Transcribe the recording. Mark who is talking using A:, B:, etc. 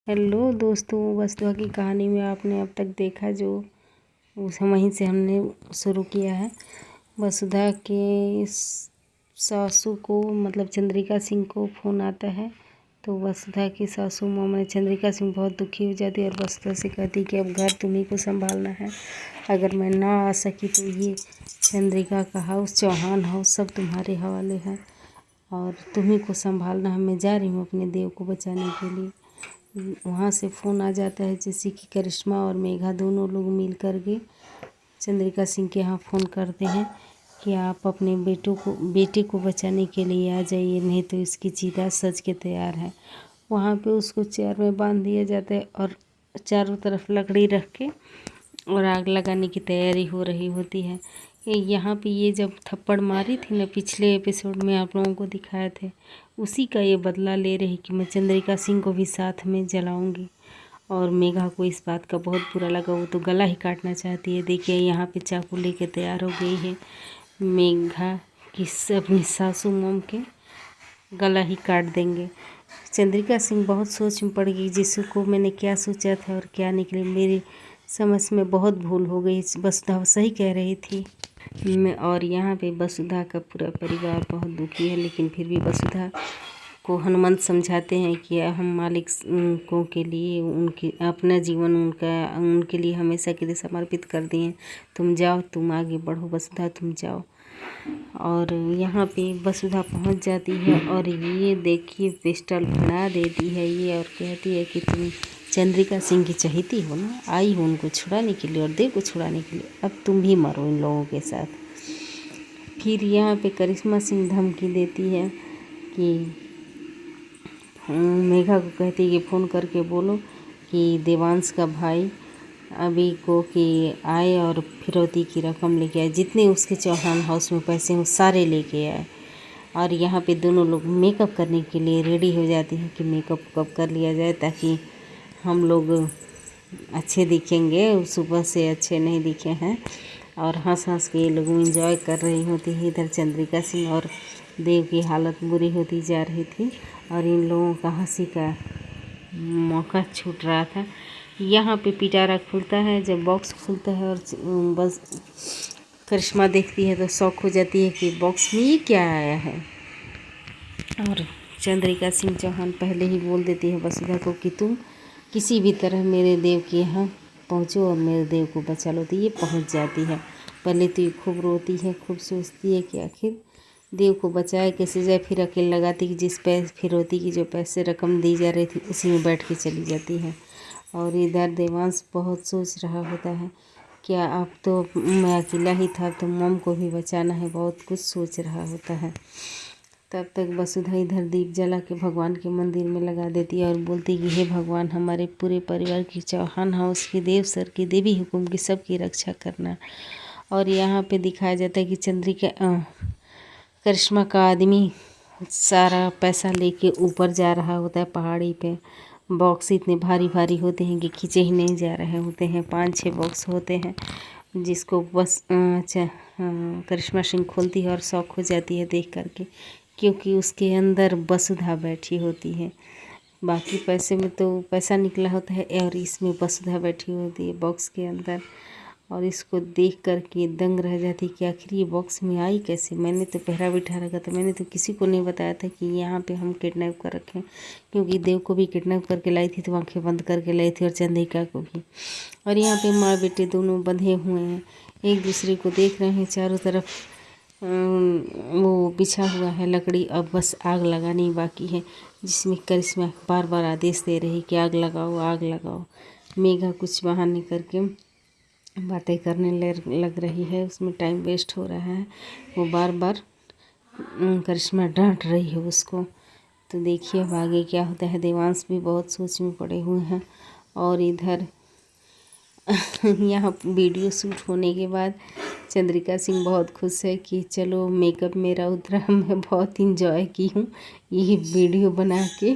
A: Hello दोस्तों, वसुधा की कहानी में आपने अब तक देखा जो उस वहीं से हमने शुरू किया है। वसुधा के सासू को मतलब चंद्रिका सिंह को फ़ोन आता है, तो वसुधा की सासू माँ चंद्रिका सिंह बहुत दुखी हो जाती है और वसुधा से कहती कि अब घर तुम्ही को संभालना है। अगर मैं ना आ सकी तो ये चंद्रिका का हाउस, चौहान हाउस सब तुम्हारे हवाले है और तुम्ही को संभालना है। मैं जा रही हूँ अपने देव को बचाने के लिए। वहाँ से फ़ोन आ जाता है जैसे कि करिश्मा और मेघा दोनों लोग मिल कर के चंद्रिका सिंह के यहाँ फ़ोन करते हैं कि आप अपने बेटे को बचाने के लिए आ जाइए, नहीं तो इसकी चीता सज के तैयार है। वहाँ पे उसको चेयर में बांध दिया जाता है और चारों तरफ लकड़ी रख के और आग लगाने की तैयारी हो रही होती है। यहाँ पे ये जब थप्पड़ मारी थी ना, पिछले एपिसोड में आप लोगों को दिखाए थे, उसी का ये बदला ले रही कि मैं चंद्रिका सिंह को भी साथ में जलाऊंगी। और मेघा को इस बात का बहुत बुरा लगा, वो तो गला ही काटना चाहती है। देखिए यहाँ पे चाकू लेके तैयार हो गई है मेघा कि अपनी सासू मॉम के गला ही काट देंगे। चंद्रिका सिंह बहुत सोच में पड़ गई, जिसको मैंने क्या सोचा था और क्या निकले, मेरी समझ में बहुत भूल हो गई। वसुधा सही कह रही थी और यहाँ पे वसुधा का पूरा परिवार बहुत दुखी है, लेकिन फिर भी वसुधा को हनुमंत समझाते हैं कि हम मालिक को के लिए उनकी अपना जीवन उनके लिए हमेशा के लिए समर्पित कर दिए। तुम जाओ, तुम आगे बढ़ो वसुधा, तुम जाओ। और यहाँ पे वसुधा पहुँच जाती है और ये देखिए पिस्टल फड़ा देती है ये और कहती है कि तुम चंद्रिका सिंह की चहेती हो ना, आई हो उनको छुड़ाने के लिए और देव को छुड़ाने के लिए, अब तुम भी मरो इन लोगों के साथ। फिर यहाँ पे करिश्मा सिंह धमकी देती है कि मेघा को कहती है कि फ़ोन करके बोलो कि देवांश का भाई अभी को कि आए और फिरौती की रकम लेके आए, जितने उसके चौहान हाउस में पैसे हैं वो सारे लेके आए। और यहाँ पे दोनों लोग मेकअप करने के लिए रेडी हो जाती हैं कि मेकअप कब कर लिया जाए ताकि हम लोग अच्छे दिखेंगे, सुबह से अच्छे नहीं दिखे हैं। और हंस हंस के ये लोग एंजॉय कर रही होती है। इधर चंद्रिका सिंह और देव की हालत बुरी होती जा रही थी और इन लोगों का हंसी का मौका छूट रहा था। यहाँ पे पिटारा खुलता है, जब बॉक्स खुलता है और बस करिश्मा देखती है तो शौक हो जाती है कि बॉक्स में ये क्या आया है। और चंद्रिका सिंह चौहान पहले ही बोल देती है वसुधा को कि तुम किसी भी तरह मेरे देव के यहाँ पहुँचो और मेरे देव को बचा लो। तो ये पहुँच जाती है। पहले तो ये खूब रोती है, खूब सोचती है कि आखिर देव को बचाए कैसे जाए। फिर अकेले लगाती कि जिस फिरौती की जो पैसे रकम दी जा रही थी उसी में बैठ के चली जाती है। और इधर देवांश बहुत सोच रहा होता है क्या अब तो मैं अकेला ही था, तो मॉम को भी बचाना है, बहुत कुछ सोच रहा होता है। तब तक वसुधा इधर दीप जला के भगवान के मंदिर में लगा देती है और बोलती कि हे भगवान, हमारे पूरे परिवार की, चौहान हाउस की, देव सर की, देवी हुकुम की, सबकी रक्षा करना। और यहाँ पे दिखाया जाता है कि करिश्मा का आदमी सारा पैसा लेके ऊपर जा रहा होता है पहाड़ी पे। बॉक्स इतने भारी भारी होते हैं कि खींचे ही नहीं जा रहे होते हैं। 5-6 बॉक्स होते हैं जिसको बस करिश्मा सिंह खोलती है और शौक हो जाती है देख करके, क्योंकि उसके अंदर वसुधा बैठी होती है। बाकी पैसे में तो पैसा निकला होता है और इसमें वसुधा बैठी होती है बॉक्स के अंदर। और इसको देख कर के दंग रह जाती कि आखिर ये बॉक्स में आई कैसे। मैंने तो पहरा बिठा रखा था, मैंने तो किसी को नहीं बताया था कि यहाँ पे हम किडनैप कर रखे हैं, क्योंकि देव को भी किडनैप करके लाई थी तो आँखें बंद करके लाई थी और चंद्रिका को भी। और यहाँ पे माँ बेटे दोनों बंधे हुए हैं, एक दूसरे को देख रहे हैं। चारों तरफ वो बिछा हुआ है लकड़ी, अब बस आग लगानी बाकी है, जिसमें करिश्मा बार बार आदेश दे रही कि आग लगाओ, आग लगाओ। मेघा कुछ बहाने करके बातें करने लग रही है, उसमें टाइम वेस्ट हो रहा है। वो बार बार करिश्मा डांट रही है उसको। तो देखिए अब आगे क्या होता है। देवांश भी बहुत सोच में पड़े हुए हैं। और इधर यहाँ वीडियो शूट होने के बाद चंद्रिका सिंह बहुत खुश है कि चलो मेकअप मेरा उतरा, मैं बहुत इंजॉय की हूँ ये वीडियो बना के।